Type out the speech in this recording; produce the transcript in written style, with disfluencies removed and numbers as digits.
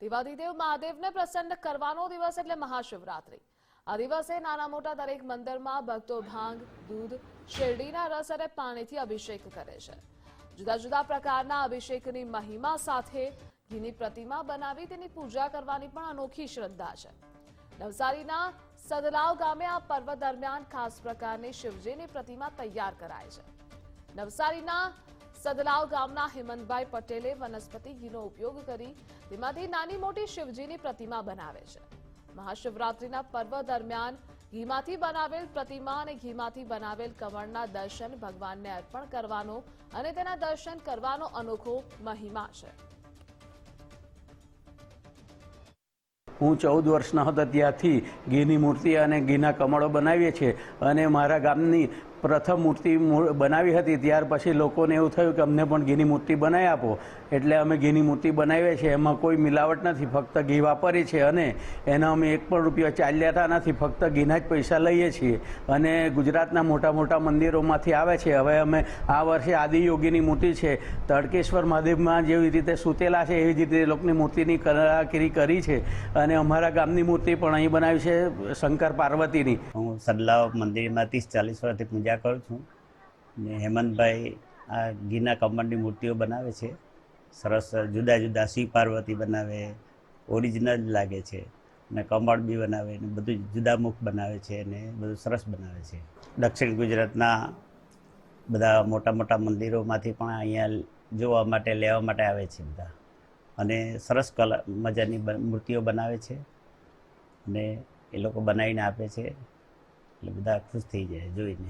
દેવાધિદેવ મહાદેવને પ્રસન્ન કરવાનો દિવસ એટલે મહાશિવરાત્રી। આ દિવસે નાના મોટા દરેક મંદિરમાં ભક્તો ભાંગ, દૂધ, શેરડીના રસ અને પાણીથી અભિષેક કરે છે। જુદા જુદા પ્રકારના અભિષેકની મહિમા સાથે ઘીની પ્રતિમા બનાવી તેની પૂજા કરવાની પણ અનોખી શ્રદ્ધા છે। નવસારીના સદલાવ ગામે આ પર્વ દરમિયાન ખાસ પ્રકારની શિવજીની પ્રતિમા તૈયાર કરાય છે। નવસારીના સદલાવ ગામના હેમંતભાઈ પટેલે વનસ્પતિ ઘીનો ઉપયોગ કરી તેમાંથી નાની મોટી શિવજીની પ્રતિમા બનાવે છે। મહાશિવરાત્રીના પર્વ દરમિયાન ઘીમાંથી બનાવેલ પ્રતિમા અને ઘીમાંથી બનાવેલ કમળના દર્શન ભગવાનને અર્પણ કરવાનો અને તેના દર્શન કરવાનો અનોખો મહિમા છે। હું 14 વર્ષનો હતો ત્યારથી ઘીની મૂર્તિ અને ઘીના કમળો બનાવીએ છીએ અને મારા ગામની પ્રથમ મૂર્તિ બનાવી હતી। ત્યાર પછી લોકોને એવું થયું કે અમને પણ ઘીની મૂર્તિ બનાવી આપો, એટલે અમે ઘીની મૂર્તિ બનાવીએ છીએ। એમાં કોઈ મિલાવટ નથી, ફક્ત ઘી વાપરીએ છીએ અને એના અમે 1 પણ રૂપિયો ચાલ્યાતા નથી, ફક્ત ઘીના જ પૈસા લઈએ છીએ અને ગુજરાતના મોટા મોટા મંદિરોમાંથી આવે છે। હવે અમે આ વર્ષે આદિયોગીની મૂર્તિ છે, તડકેશ્વર મહાદેવમાં જેવી રીતે સૂતેલા છે એવી જ રીતે એ લોકોની મૂર્તિની કલાકારી કરી છે અને અમારા ગામની મૂર્તિ પણ અહીં બનાવી છે, શંકર પાર્વતીની। હું સદલાવ મંદિરમાં 30-40 વર્ષથી પૂજા કરું છું ને હેમંતભાઈ આ ઘીના કમળની મૂર્તિઓ બનાવે છે। સરસ જુદા જુદા શિવ પાર્વતી બનાવે, ઓરિજિનલ લાગે છે ને કમળ બી બનાવે ને બધું જુદા મુખ બનાવે છે અને બધું સરસ બનાવે છે। દક્ષિણ ગુજરાતના બધા મોટા મોટા મંદિરોમાંથી પણ અહીંયા જોવા માટે લેવા માટે આવે છે બધા અને સરસ મજાની મૂર્તિઓ બનાવે છે અને એ લોકો બનાવીને આપે છે, એટલે બધા ખુશ થઈ જાય જોઈને।